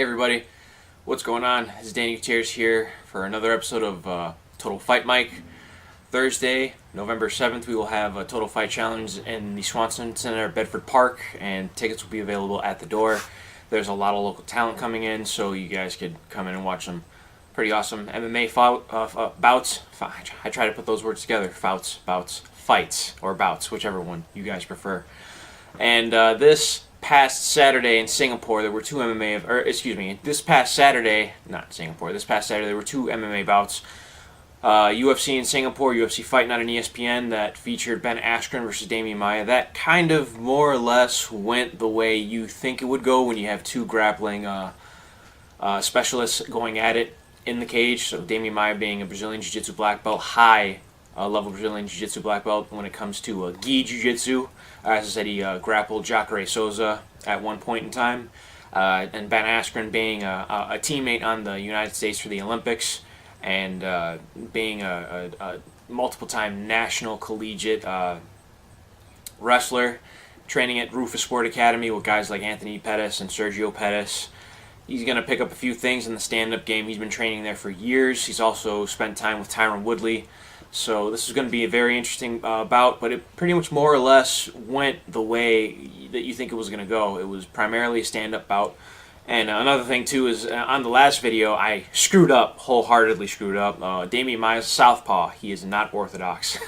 everybody, what's going on? This is Danny Gutierrez here for another episode of Total Fight Mike. Thursday, November 7th, we will have a Total Fight Challenge in the Swanson Center, Bedford Park, and tickets will be available at the door. There's a lot of local talent coming in, so you guys could come in and watch some pretty awesome MMA bouts. I try to put those words together. Fights, or bouts, whichever one you guys prefer. And this past Saturday in Singapore, there were two this past Saturday there were two MMA bouts. UFC in Singapore, UFC Fight Night on ESPN, that featured Ben Askren versus Damian Maia. That kind of more or less went the way you think it would go when you have two grappling specialists going at it in the cage. So Damian Maia being a Brazilian Jiu-Jitsu black belt, high level Brazilian Jiu-Jitsu black belt when it comes to gi Jiu-Jitsu. As I said, he grappled Jacare Souza at one point in time. And Ben Askren being a teammate on the United States for the Olympics, and being a multiple-time national collegiate wrestler, training at Rufus Sport Academy with guys like Anthony Pettis and Sergio Pettis. He's going to pick up a few things in the stand-up game. He's been training there for years. He's also spent time with Tyron Woodley. So this is going to be a very interesting bout, but it pretty much more or less went the way that you think it was going to go. It was primarily a stand-up bout. And another thing, too, is on the last video, I wholeheartedly screwed up. Damian Maia is a southpaw. He is not orthodox.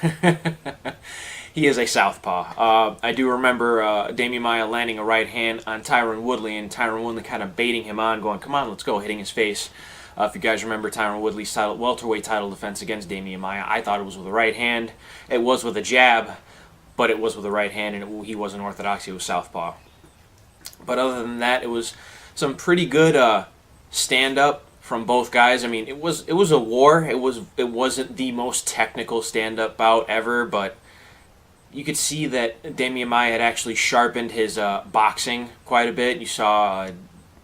He is a southpaw. I do remember Damian Maia landing a right hand on Tyron Woodley, and Tyron Woodley kind of baiting him on, going, come on, let's go, hitting his face. If you guys remember Tyron Woodley's welterweight title defense against Damian Maia, I thought it was with a right hand. It was with a jab, but it was with a right hand, and he wasn't orthodox. He was southpaw. But other than that, it was some pretty good stand-up from both guys. I mean, it was a war. It wasn't the most technical stand-up bout ever, but you could see that Damian Maia had actually sharpened his boxing quite a bit. You saw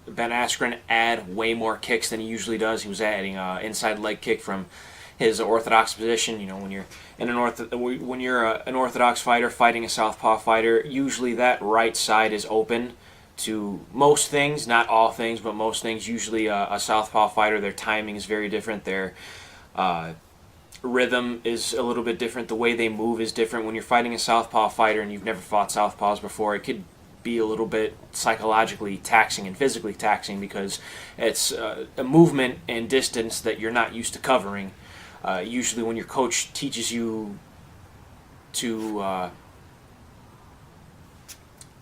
Ben Askren add way more kicks than he usually does. He was adding inside leg kick from his orthodox position. You know, when you're an orthodox fighter fighting a southpaw fighter, usually that right side is open to most things, not all things, but most things. Usually a southpaw fighter, their timing is very different. Their rhythm is a little bit different. The way they move is different. When you're fighting a southpaw fighter and you've never fought southpaws before, it could be a little bit psychologically taxing and physically taxing, because it's a movement and distance that you're not used to covering. Usually when your coach teaches you to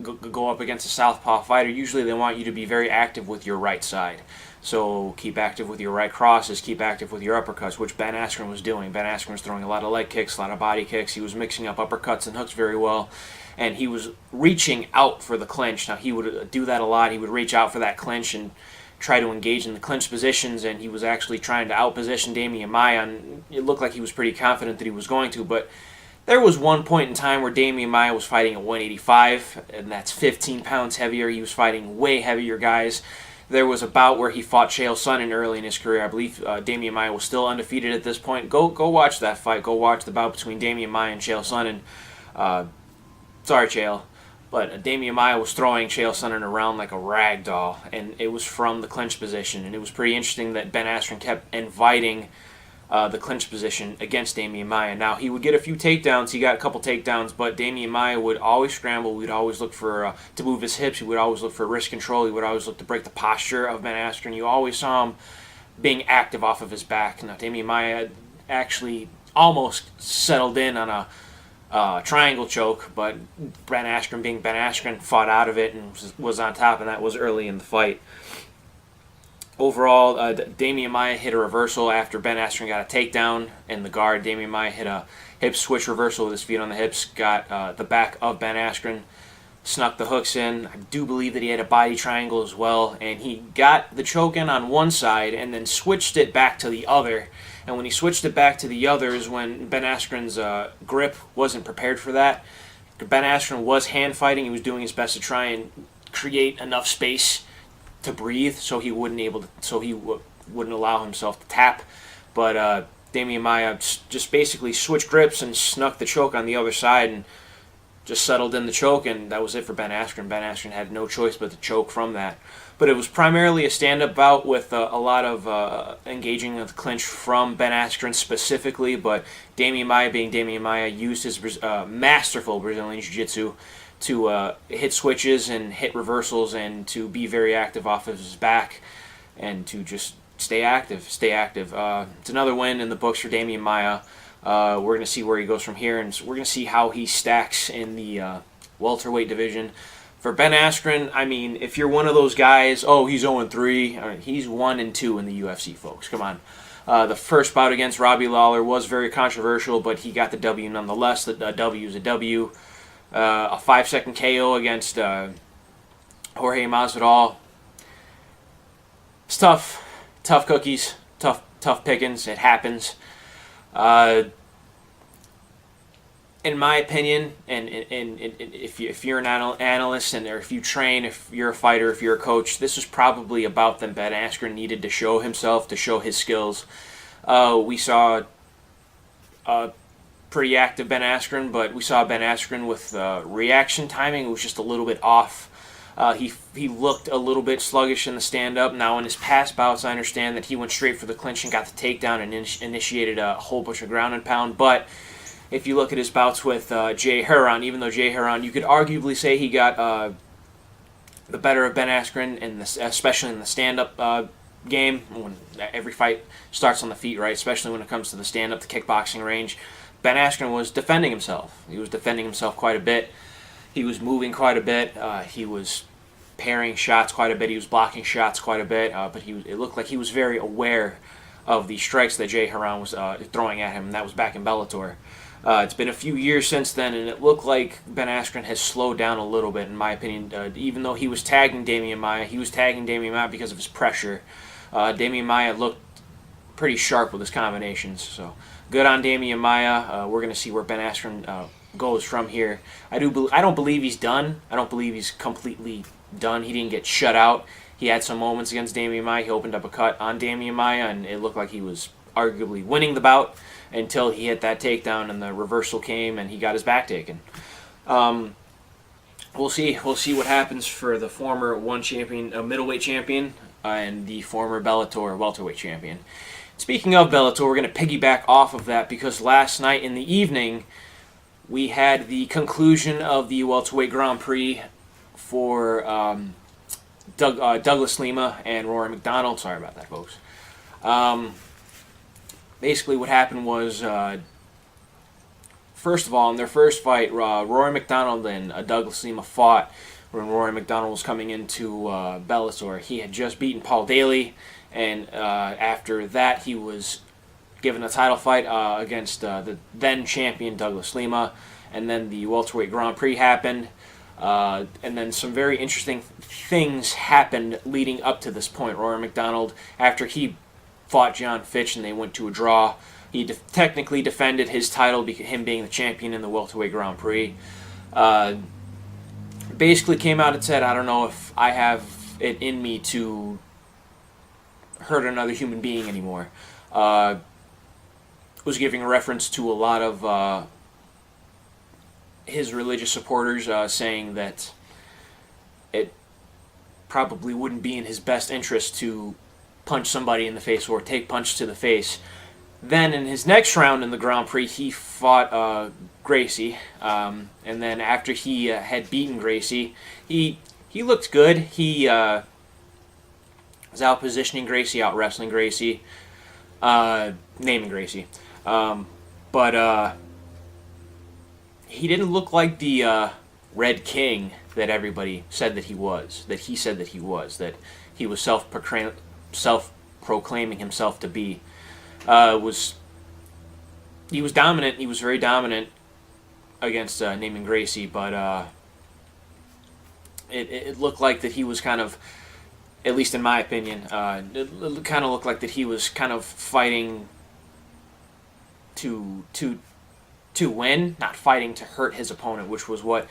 go up against a southpaw fighter, usually they want you to be very active with your right side. So keep active with your right crosses, keep active with your uppercuts, which Ben Askren was doing. Ben Askren was throwing a lot of leg kicks, a lot of body kicks. He was mixing up uppercuts and hooks very well, and he was reaching out for the clinch. Now, he would do that a lot. He would reach out for that clinch and try to engage in the clinch positions, and he was actually trying to outposition Damian Maia, and it looked like he was pretty confident that he was going to, but there was one point in time where Damian Maia was fighting at 185, and that's 15 pounds heavier. He was fighting way heavier guys. There was a bout where he fought Chael Sonnen early in his career. I believe Damian Maia was still undefeated at this point. Go watch that fight. Go watch the bout between Damian Maia and Chael Sonnen. Sorry, Chael. But Damian Maia was throwing Chael Sonnen around like a rag doll, and it was from the clinch position. And it was pretty interesting that Ben Askren kept inviting the clinch position against Damian Maia. Now, he would get a few takedowns. He got a couple takedowns, but Damian Maia would always scramble. We'd always look for to move his hips. He would always look for wrist control. He would always look to break the posture of Ben Askren. You always saw him being active off of his back. Now, Damian Maia actually almost settled in on a triangle choke, but Ben Askren, being Ben Askren, fought out of it and was on top, and that was early in the fight. Overall, Damian Maia hit a reversal after Ben Askren got a takedown in the guard. Damian Maia hit a hip switch reversal with his feet on the hips, got the back of Ben Askren, snuck the hooks in. I do believe that he had a body triangle as well, and he got the choke in on one side and then switched it back to the other. And when he switched it back to the other is when Ben Askren's grip wasn't prepared for that. Ben Askren was hand fighting. He was doing his best to try and create enough space to breathe, so he wouldn't allow himself to tap. But Damian Maia just basically switched grips and snuck the choke on the other side and just settled in the choke, and that was it for Ben Askren. Ben Askren had no choice but to choke from that. But it was primarily a stand-up bout with a lot of engaging of the clinch from Ben Askren specifically, but Damian Maia, being Damian Maia, used his masterful Brazilian Jiu-Jitsu to hit switches and hit reversals and to be very active off of his back and to just stay active. It's another win in the books for Damian Maia. We're going to see where he goes from here, and we're going to see how he stacks in the welterweight division. For Ben Askren, I mean, if you're one of those guys, oh, he's 0-3, he's 1-2 in the UFC, folks. Come on. The first bout against Robbie Lawler was very controversial, but he got the W nonetheless. The W is a W. A 5-second KO against Jorge Masvidal. It's tough cookies, tough pickings. It happens. In my opinion, and if you're an analyst or if you train, if you're a fighter, if you're a coach, this is probably about them. Ben Askren needed to show himself, to show his skills. We saw pretty active Ben Askren, but we saw Ben Askren with reaction timing. It was just a little bit off. He looked a little bit sluggish in the stand-up. Now, in his past bouts, I understand that he went straight for the clinch and got the takedown and initiated a whole bunch of ground and pound. But if you look at his bouts with Jay Heron, even though Jay Heron, you could arguably say he got the better of Ben Askren, especially in the stand-up game, when every fight starts on the feet, right? Especially when it comes to the stand-up, the kickboxing range. Ben Askren was defending himself. He was defending himself quite a bit. He was moving quite a bit. He was parrying shots quite a bit. He was blocking shots quite a bit. But it looked like he was very aware of the strikes that Jay Heron was throwing at him, and that was back in Bellator. It's been a few years since then, and it looked like Ben Askren has slowed down a little bit, in my opinion. Even though he was tagging Damian Maia, because of his pressure. Damian Maia looked pretty sharp with his combinations, so good on Damian Maia. We're going to see where Ben Askren goes from here. I don't believe he's done. I don't believe he's completely done. He didn't get shut out. He had some moments against Damian Maia. He opened up a cut on Damian Maia, and it looked like he was arguably winning the bout until he hit that takedown and the reversal came and he got his back taken. We'll see what happens for the former middleweight champion and the former Bellator welterweight champion. Speaking of Bellator, we're going to piggyback off of that because last night in the evening we had the conclusion of the welterweight Grand Prix for Douglas Lima and Rory McDonald. Sorry about that, folks. Basically what happened was, first of all, in their first fight, Rory McDonald and Douglas Lima fought when Rory McDonald was coming into Bellator. He had just beaten Paul Daly, and after that he was given a title fight against the then champion Douglas Lima, and then the welterweight Grand Prix happened, and then some very interesting things happened leading up to this point. Rory McDonald, after he fought John Fitch and they went to a draw, he technically defended his title, him being the champion in the welterweight Grand Prix. Basically came out and said, I don't know if I have it in me to hurt another human being anymore. Was giving a reference to a lot of his religious supporters, saying that it probably wouldn't be in his best interest to punch somebody in the face or take punch to the face. Then in his next round in the Grand Prix, he fought Gracie, and then after he had beaten Gracie, he looked good. He was out positioning Gracie, out wrestling Gracie, naming Gracie, but he didn't look like the Red King that everybody said that he was. That he said that he was. That he was self-proclaiming himself to be. He was dominant. He was very dominant against Naaman Gracie, but it looked like that he was kind of, at least in my opinion, it kind of looked like that he was kind of fighting to win, not fighting to hurt his opponent, which was what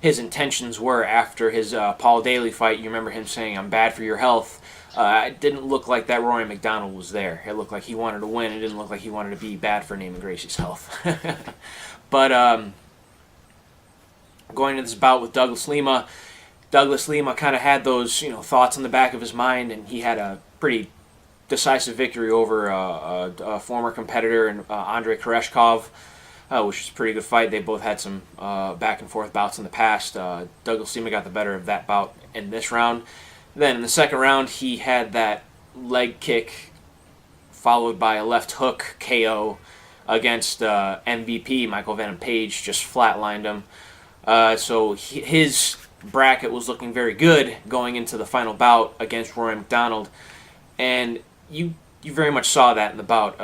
his intentions were after his Paul Daly fight. You remember him saying, "I'm bad for your health." It didn't look like that Rory McDonald was there. It looked like he wanted to win. It didn't look like he wanted to be bad for Naaman Gracie's health. But going into this bout with Douglas Lima. Douglas Lima kind of had those thoughts in the back of his mind, and he had a pretty decisive victory over a former competitor, Andrei Koreshkov, which was a pretty good fight. They both had some back and forth bouts in the past. Douglas Lima got the better of that bout in this round. Then in the second round, he had that leg kick followed by a left hook KO against MVP Michael Venom Page, just flatlined him. So his bracket was looking very good going into the final bout against Rory McDonald, and you very much saw that in the bout.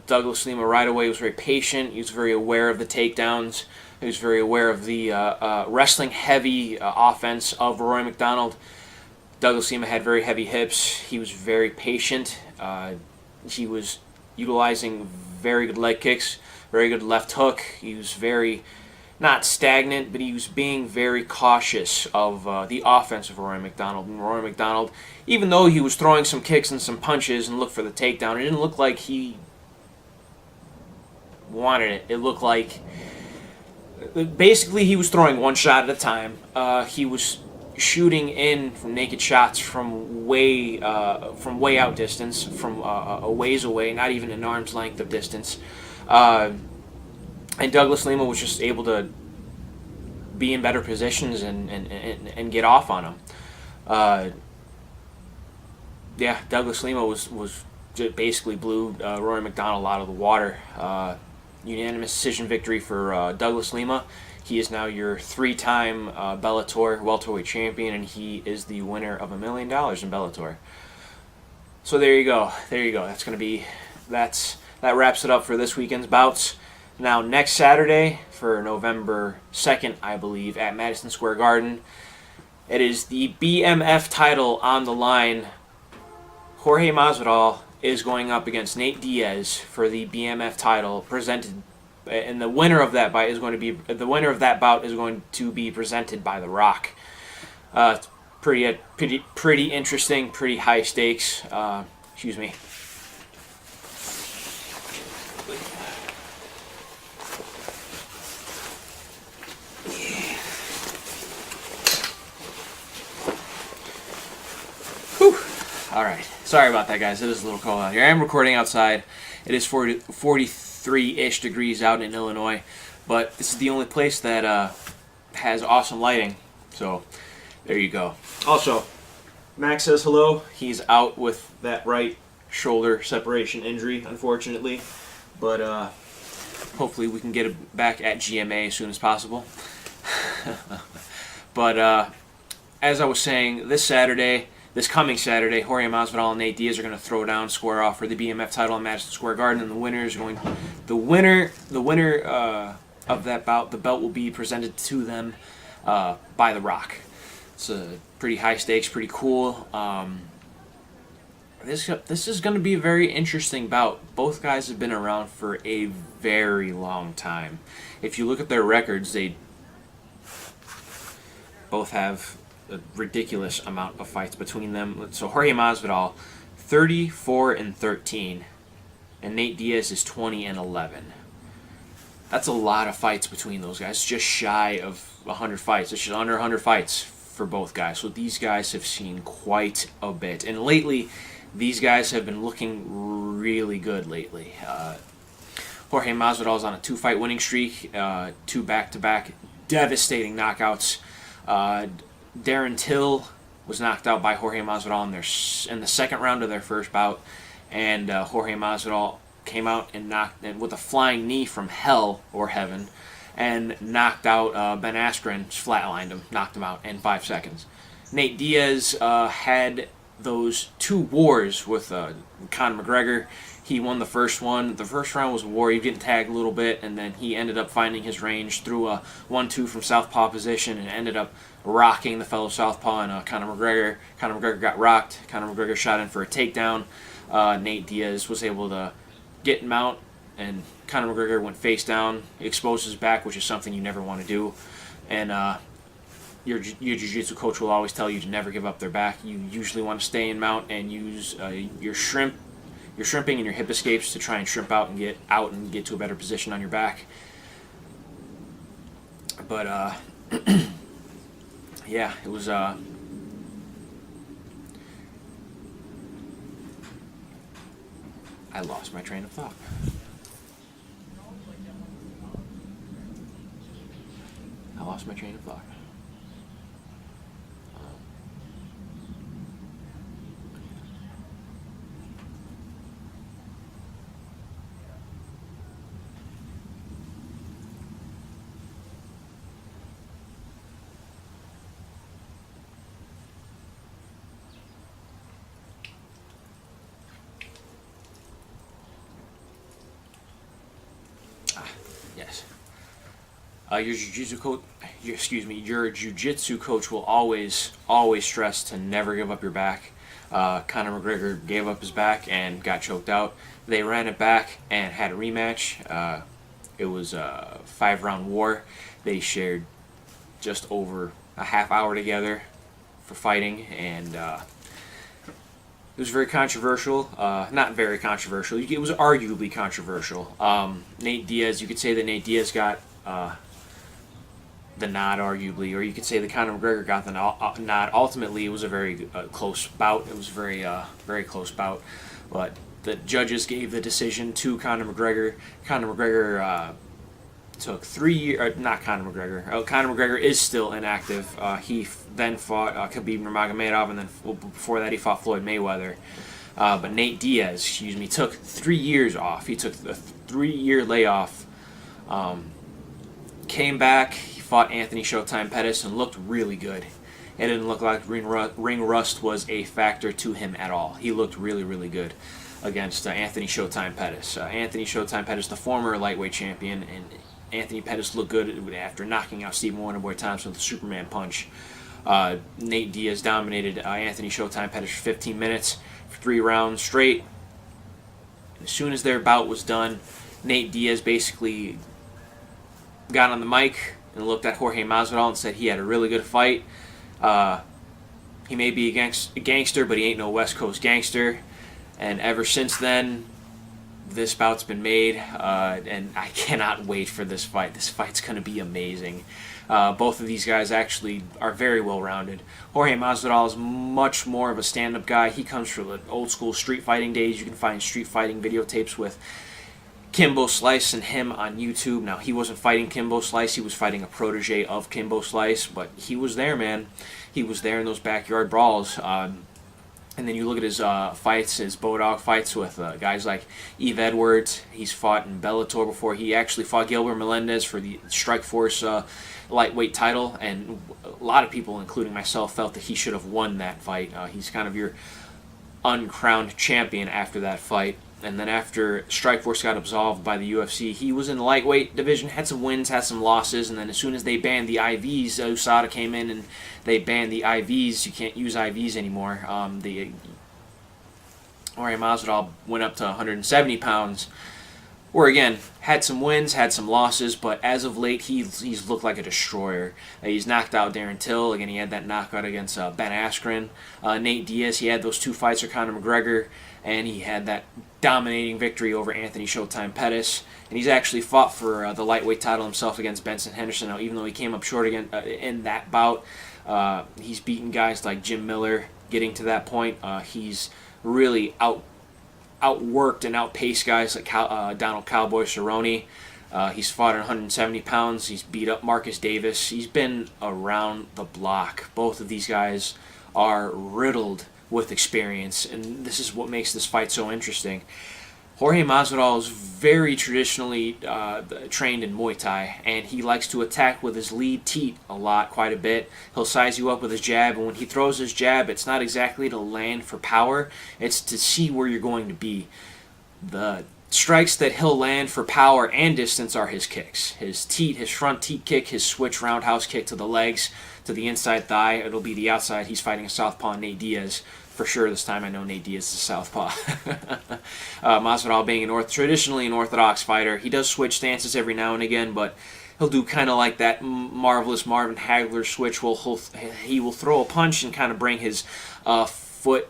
Douglas Lima right away was very patient. He was very aware of the takedowns. He was very aware of the wrestling heavy offense of Rory McDonald. Douglas Lima had very heavy hips. He was very patient. He was utilizing very good leg kicks, very good left hook. He was very, not stagnant, but he was being very cautious of the offense of Rory McDonald. And Rory McDonald, even though he was throwing some kicks and some punches and looked for the takedown, it didn't look like he wanted it. It looked like basically he was throwing one shot at a time. He was shooting in from naked shots from way out distance, from a ways away, not even an arm's length of distance. And Douglas Lima was just able to be in better positions and get off on him. Douglas Lima was just basically blew Rory McDonald out of the water. Unanimous decision victory for Douglas Lima. He is now your 3-time Bellator welterweight champion, and he is the winner of $1 million in Bellator. So there you go. That wraps it up for this weekend's bouts. Now next Saturday, for November 2nd, I believe, at Madison Square Garden, it is the BMF title on the line. Jorge Masvidal is going up against Nate Diaz for the BMF title, presented. And the winner of that bout is going to be presented by The Rock. Pretty interesting, pretty high stakes. Excuse me. Whew. All right. Sorry about that, guys. It is a little cold out here. I am recording outside. It is 43-ish degrees out in Illinois, but this is the only place that has awesome lighting, so there you go. Also, Max says hello. He's out with that right shoulder separation injury, unfortunately, but hopefully we can get it back at GMA as soon as possible. But as I was saying, this coming Saturday, Jorge Masvidal and Nate Diaz are going to throw down, square off for the BMF title in Madison Square Garden, and the winner of that bout, the belt will be presented to them by The Rock. It's a pretty high stakes, pretty cool. This is going to be a very interesting bout. Both guys have been around for a very long time. If you look at their records, they both have a ridiculous amount of fights between them. So Jorge Masvidal, 34-13, and Nate Diaz is 20-11. That's a lot of fights between those guys. Just shy of 100 fights. It's just under 100 fights for both guys. So these guys have seen quite a bit. And lately, these guys have been looking really good lately. Jorge Masvidal is on a 2-fight winning streak, 2 back-to-back devastating knockouts. Darren Till was knocked out by Jorge Masvidal in the second round of their first bout, and Jorge Masvidal came out and knocked with a flying knee from hell or heaven, and knocked out Ben Askren, just flatlined him, knocked him out in 5 seconds. Nate Diaz had those 2 wars with Conor McGregor. He won the first one. The first round was a war. He didn't tag a little bit, and then he ended up finding his range, threw a 1-2 from southpaw position, and ended up rocking the fellow southpaw and Conor McGregor. Conor McGregor got rocked. Conor McGregor shot in for a takedown. Nate Diaz was able to get him out, and Conor McGregor went face down, exposed his back, which is something you never want to do. And your jiu-jitsu coach will always tell you to never give up their back. You usually want to stay in mount and use your shrimping and your hip escapes to try and shrimp out and get to a better position on your back. But Yeah, it was. I lost my train of thought. I lost my train of thought. Yes. Your jiu-jitsu coach, your jiu-jitsu coach will always stress to never give up your back. Conor McGregor gave up his back and got choked out. They ran it back and had a rematch. It was a 5-round war. They shared just over a half hour together for fighting, and it was very controversial. Not very controversial. It was arguably controversial. Nate Diaz, you could say that Nate Diaz got the nod, arguably, or you could say that Conor McGregor got the nod. Ultimately, it was a very close bout. It was a very close bout. But the judges gave the decision to Conor McGregor. Conor McGregor took 3 years. Not Conor McGregor. Conor McGregor is still inactive. He then fought Khabib Nurmagomedov, and then before that he fought Floyd Mayweather. But Nate Diaz, took 3 years off. He took a 3-year layoff. Came back. He fought Anthony Showtime Pettis and looked really good. It didn't look like ring rust was a factor to him at all. He looked really good against Anthony Showtime Pettis. Anthony Showtime Pettis, the former lightweight champion, and Anthony Pettis looked good after knocking out Stephen Wonderboy Thompson with a Superman punch. Nate Diaz dominated Anthony Showtime Pettis for 15 minutes, for 3 rounds straight. As soon as their bout was done, Nate Diaz basically got on the mic and looked at Jorge Masvidal and said he had a really good fight. He may be a gangster, but he ain't no West Coast gangster. And ever since then, this bout's been made, and I cannot wait for this fight. This fight's going to be amazing. Both of these guys actually are very well-rounded. Jorge Masvidal is much more of a stand-up guy. He comes from the old-school street fighting days. You can find street fighting videotapes with Kimbo Slice and him on YouTube. Now, he wasn't fighting Kimbo Slice. He was fighting a protege of Kimbo Slice, but he was there, man. He was there in those backyard brawls. And then you look at his fights, his Bodog fights with guys like Yves Edwards. He's fought in Bellator before. He actually fought Gilbert Melendez for the Strikeforce lightweight title, and a lot of people, including myself, felt that he should have won that fight. He's kind of your uncrowned champion after that fight. And then after Strikeforce got absolved by the UFC, he was in the lightweight division, had some wins, had some losses, and then as soon as they banned the IVs, USADA came in and they banned the IVs. You can't use IVs anymore. The Jorge Masvidal went up to 170 pounds, where again, had some wins, had some losses, but as of late, he's looked like a destroyer. He's knocked out Darren Till. Again, he had that knockout against Ben Askren. Nate Diaz, he had those 2 fights with Conor McGregor, and he had that dominating victory over Anthony Showtime Pettis. And he's actually fought for the lightweight title himself against Benson Henderson. Now, even though he came up short again in that bout, he's beaten guys like Jim Miller getting to that point. He's really outworked and outpaced guys like Donald Cowboy Cerrone. He's fought at 170 pounds. He's beat up Marcus Davis. He's been around the block. Both of these guys are riddled with experience, and this is what makes this fight so interesting. Jorge Masvidal is very traditionally trained in Muay Thai, and he likes to attack with his lead teat quite a bit. He'll size you up with his jab, and when he throws his jab, it's not exactly to land for power, it's to see where you're going to be. The strikes that he'll land for power and distance are his kicks. His teat, his front teat kick, his switch roundhouse kick to the legs, to the inside thigh. It'll be the outside. He's fighting a southpaw, Nate Diaz. For sure this time I know Nate Diaz is a southpaw. Masvidal being traditionally an orthodox fighter, he does switch stances every now and again, but he'll do kind of like that marvelous Marvin Hagler switch. He will throw a punch and kind of bring his foot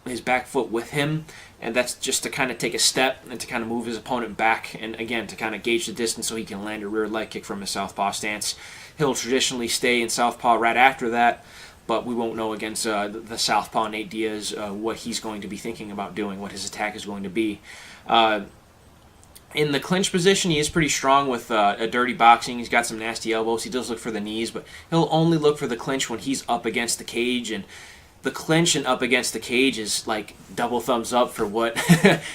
his back foot with him, and that's just to kind of take a step and to kind of move his opponent back, and again to kind of gauge the distance so he can land a rear leg kick from his southpaw stance. He'll traditionally stay in southpaw right after that, but we won't know against the southpaw Nate Diaz what he's going to be thinking about doing, what his attack is going to be. In the clinch position, he is pretty strong with a dirty boxing. He's got some nasty elbows. He does look for the knees, but he'll only look for the clinch when he's up against the cage, and the clinch and up against the cage is like double thumbs up for what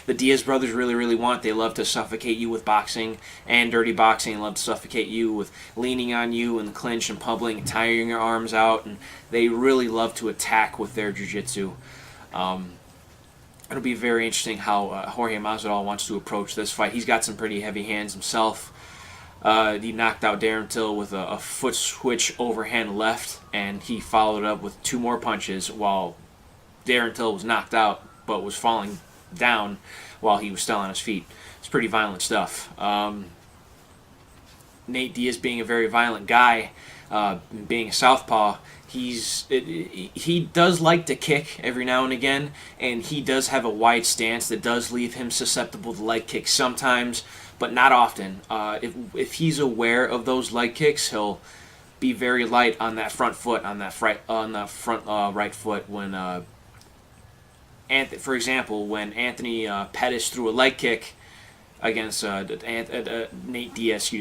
the Diaz brothers really, really want. They love to suffocate you with boxing and dirty boxing, and love to suffocate you with leaning on you in the clinch and pummeling and tiring your arms out, and they really love to attack with their jiu-jitsu. It'll be very interesting how Jorge Masvidal wants to approach this fight. He's got some pretty heavy hands himself. He knocked out Darren Till with a foot switch overhand left, and he followed up with 2 more punches while Darren Till was knocked out but was falling down while he was still on his feet. It's pretty violent stuff. Nate Diaz being a very violent guy, being a southpaw, he does like to kick every now and again, and he does have a wide stance that does leave him susceptible to leg kicks sometimes, but not often. If he's aware of those leg kicks, he'll be very light on that front foot, on that front right foot. When, for example, when Anthony Pettis threw a leg kick against Nate Diaz,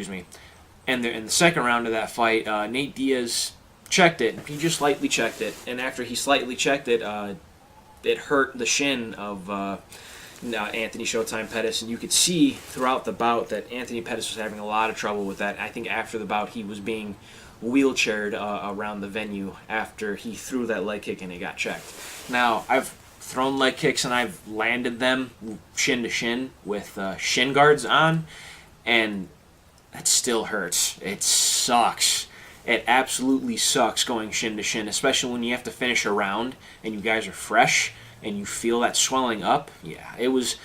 and in the second round of that fight, Nate Diaz checked it. He just slightly checked it, and after he slightly checked it, it hurt the shin of Anthony Showtime Pettis, and you could see throughout the bout that Anthony Pettis was having a lot of trouble with that. I think after the bout, he was being wheelchaired around the venue after he threw that leg kick and it got checked. Now, I've thrown leg kicks and I've landed them shin to shin with shin guards on, and that still hurts. It sucks. It absolutely sucks going shin to shin, especially when you have to finish a round and you guys are fresh and you feel that swelling up. Yeah, it was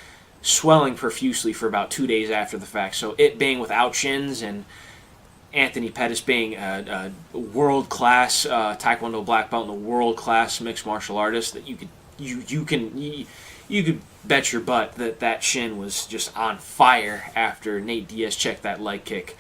swelling profusely for about 2 days after the fact. So it being without shins, and Anthony Pettis being a world-class Taekwondo black belt and a world-class mixed martial artist, that you could bet your butt that shin was just on fire after Nate Diaz checked that leg kick.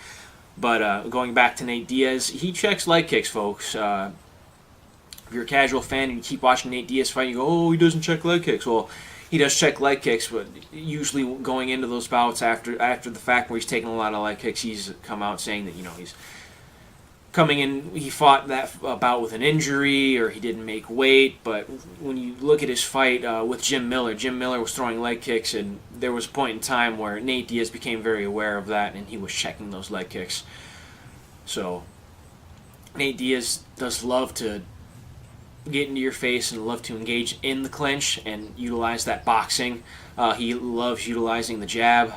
But going back to Nate Diaz, he checks leg kicks, folks. If you're a casual fan and you keep watching Nate Diaz fight, you go, oh, he doesn't check leg kicks. Well, he does check leg kicks, but usually going into those bouts after the fact where he's taking a lot of leg kicks, he's come out saying that, he's coming in, he fought that bout with an injury or he didn't make weight. But when you look at his fight with Jim Miller was throwing leg kicks, and there was a point in time where Nate Diaz became very aware of that and he was checking those leg kicks. So Nate Diaz does love to get into your face and love to engage in the clinch and utilize that boxing. He loves utilizing the jab.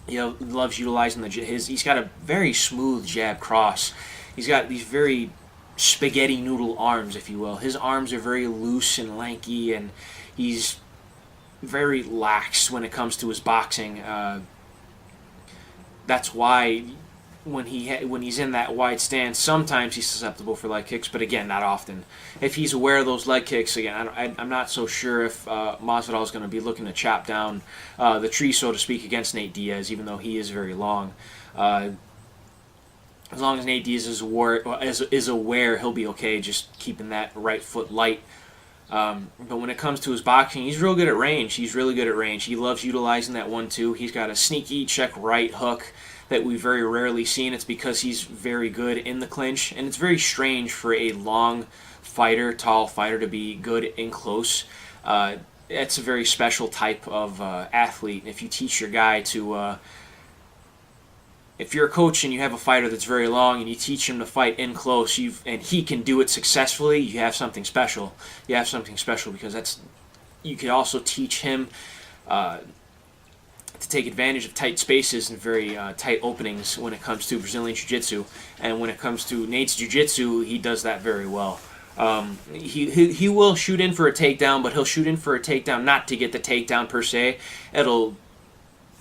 He loves utilizing he's got a very smooth jab cross. He's got these very spaghetti noodle arms, if you will. His arms are very loose and lanky, and he's very lax when it comes to his boxing. That's why when he's in that wide stance, sometimes he's susceptible for leg kicks, but again, not often. If he's aware of those leg kicks, again, I'm not so sure if Masvidal is going to be looking to chop down the tree, so to speak, against Nate Diaz, even though he is very long. As long as Nate Diaz is aware, he'll be okay, just keeping that right foot light. But when it comes to his boxing, he's real good at range. He's really good at range. He loves utilizing that 1-2. He's got a sneaky check right hook that we very rarely see, and it's because he's very good in the clinch. And it's very strange for a long fighter, tall fighter, to be good in close. It's a very special type of athlete. If you teach your guy to... if you're a coach and you have a fighter that's very long and you teach him to fight in close, and he can do it successfully, you have something special. You have something special because you can also teach him to take advantage of tight spaces and very tight openings when it comes to Brazilian Jiu-Jitsu. And when it comes to Nate's Jiu-Jitsu, he does that very well. He will shoot in for a takedown, but he'll shoot in for a takedown not to get the takedown per se. It'll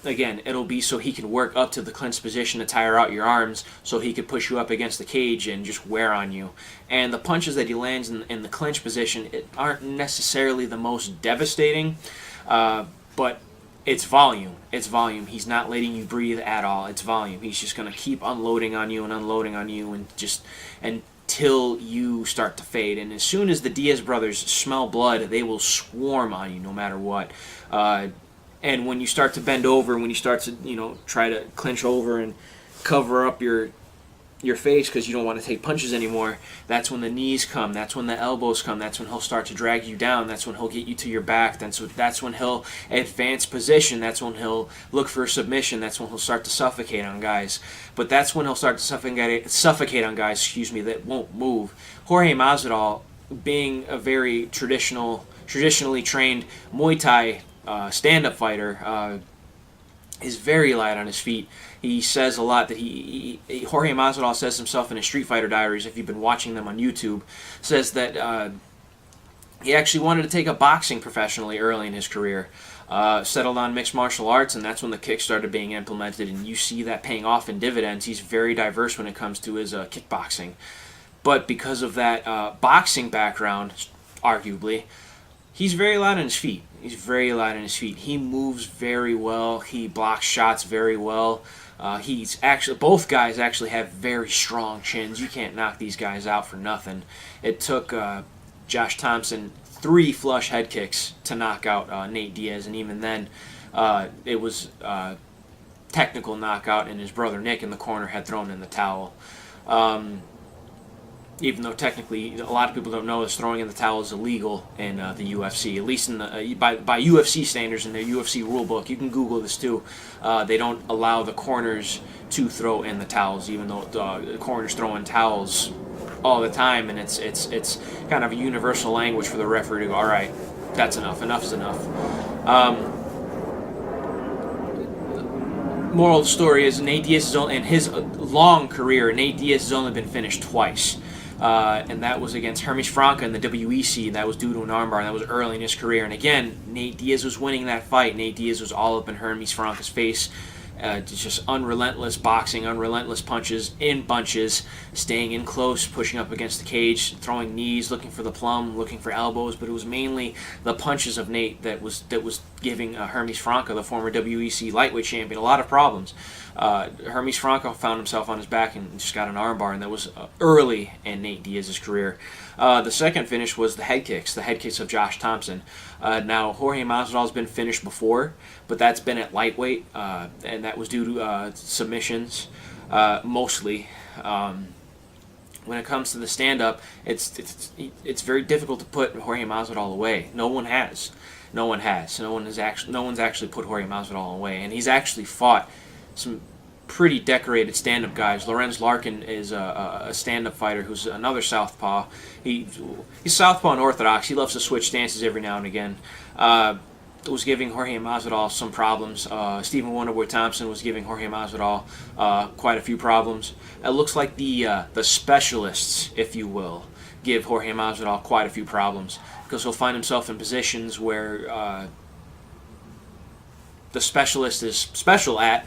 again, it'll be so he can work up to the clinch position to tire out your arms, so he could push you up against the cage and just wear on you. And the punches that he lands in the clinch position aren't necessarily the most devastating, but it's volume. It's volume. He's not letting you breathe at all. It's volume. He's just going to keep unloading on you and unloading on you, and just until you start to fade. And as soon as the Diaz brothers smell blood, they will swarm on you no matter what. And when you start to bend over, when you start to try to clinch over and cover up your face because you don't want to take punches anymore, that's when the knees come, that's when the elbows come, that's when he'll start to drag you down, that's when he'll get you to your back, that's when he'll advance position, that's when he'll look for a submission, that's when he'll start to suffocate on guys. But that's when he'll start to suffocate on guys, that won't move. Jorge Masvidal, being a very traditionally trained Muay Thai stand-up fighter, is very light on his feet. He says a lot that Jorge Masvidal says himself in his Street Fighter Diaries, if you've been watching them on YouTube, says that he actually wanted to take up boxing professionally early in his career. Settled on mixed martial arts, and that's when the kick started being implemented, and you see that paying off in dividends. He's very diverse when it comes to his kickboxing. But because of that boxing background, arguably, he's very light on his feet. He's very light on his feet. He moves very well. He blocks shots very well. Both guys actually have very strong chins. You can't knock these guys out for nothing. It took Josh Thompson 3 flush head kicks to knock out Nate Diaz, and even then, it was technical knockout, and his brother Nick in the corner had thrown in the towel. Even though technically a lot of people don't know this, throwing in the towel is illegal in the UFC, at least by UFC standards in their UFC rule book. You can Google this too. They don't allow the corners to throw in the towels, even though the corners throw in towels all the time, and it's kind of a universal language for the referee to go, all right, that's enough. Enough's enough. Moral of the story is Nate Diaz in his long career, Nate Diaz has only been finished twice. And that was against Hermes Franca in the WEC, and that was due to an armbar, and that was early in his career. And again, Nate Diaz was winning that fight. Nate Diaz was all up in Hermes Franca's face. Just unrelentless boxing, unrelentless punches in bunches, staying in close, pushing up against the cage, throwing knees, looking for the plum, looking for elbows. But it was mainly the punches of Nate that was giving Hermes Franca, the former WEC lightweight champion, a lot of problems. Hermes Franca found himself on his back and just got an armbar, and that was early in Nate Diaz's career. The second finish was the head kicks of Josh Thompson. Now, Jorge Masvidal's been finished before, but that's been at lightweight, and that was due to submissions, mostly. When it comes to the stand-up, it's very difficult to put Jorge Masvidal away. No one has. No one's actually put Jorge Masvidal away, and he's actually fought some pretty decorated stand-up guys. Lorenz Larkin is a stand-up fighter who's another southpaw. He's southpaw and orthodox. He loves to switch stances every now and again. Was giving Jorge Masvidal some problems. Stephen Wonderboy Thompson was giving Jorge Masvidal quite a few problems. It looks like the specialists, if you will, give Jorge Masvidal quite a few problems, because he'll find himself in positions where the specialist is special at,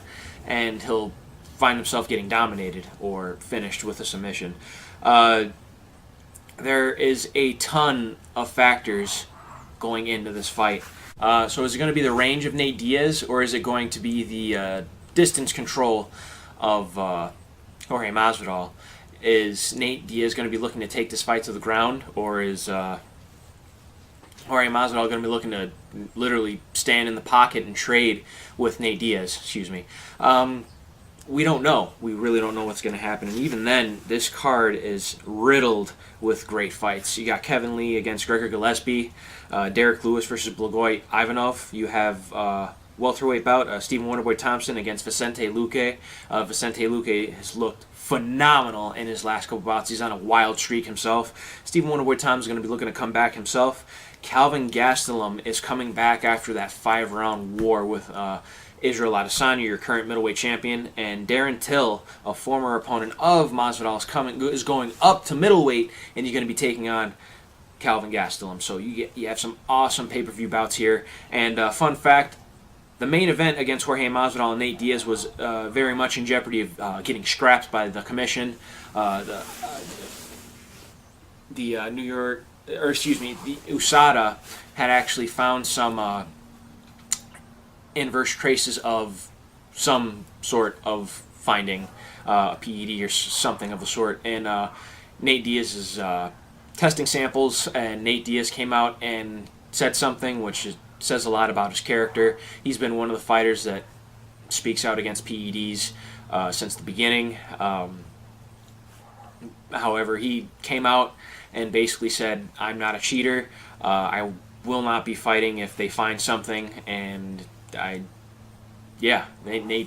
and he'll find himself getting dominated or finished with a submission. There is a ton of factors going into this fight. So is it going to be the range of Nate Diaz, or is it going to be the distance control of Jorge Masvidal? Is Nate Diaz going to be looking to take this fight to the ground, or is Jorge Masvidal going to be looking to literally stand in the pocket and trade with Nate Diaz? Excuse me. We don't know. We really don't know what's going to happen. And even then, this card is riddled with great fights. You got Kevin Lee against Gregor Gillespie, Derek Lewis versus Blagoy Ivanov. You have welterweight bout, Stephen Wonderboy Thompson against Vicente Luque. Vicente Luque has looked phenomenal in his last couple bouts. He's on a wild streak himself. Stephen Wonderboy Thompson is going to be looking to come back himself. Calvin Gastelum is coming back after that 5-round war with Israel Adesanya, your current middleweight champion, and Darren Till, a former opponent of Masvidal, is going up to middleweight, and he's going to be taking on Calvin Gastelum. So you have some awesome pay-per-view bouts here. And fun fact, The main event against Jorge Masvidal and Nate Diaz was very much in jeopardy of getting scrapped by the commission. New York, or excuse me, the USADA had actually found some inverse traces of some sort of finding, a PED or something of the sort, and Nate Diaz is testing samples, and Nate Diaz came out and said something which says a lot about his character. He's been one of the fighters that speaks out against PEDs since the beginning. However, he came out and basically said, I'm not a cheater. I will not be fighting if they find something. And Nate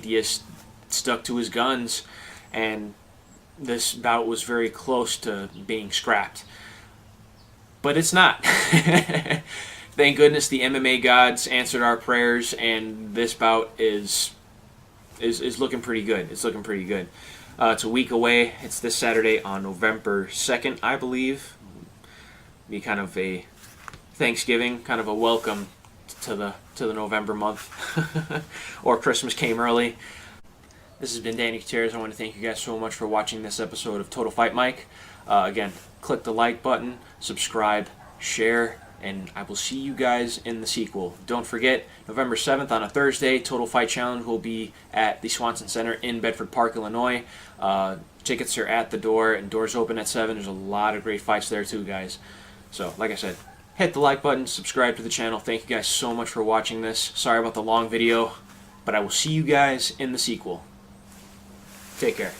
Diaz stuck to his guns, and this bout was very close to being scrapped. But it's not. Thank goodness the MMA gods answered our prayers, and this bout is looking pretty good. It's looking pretty good. It's a week away. It's this Saturday on November 2nd, I believe. Be kind of a Thanksgiving, kind of a welcome to the November month. Or Christmas came early. This has been Danny Gutierrez. I want to thank you guys so much for watching this episode of Total Fight Mike. Again, click the like button, subscribe, share, and I will see you guys in the sequel. Don't forget, November 7th on a Thursday, Total Fight Challenge will be at the Swanson Center in Bedford Park, Illinois. Tickets are at the door, and doors open at 7. There's a lot of great fights there too, guys. So, like I said, hit the like button, subscribe to the channel. Thank you guys so much for watching this. Sorry about the long video, but I will see you guys in the sequel. Take care.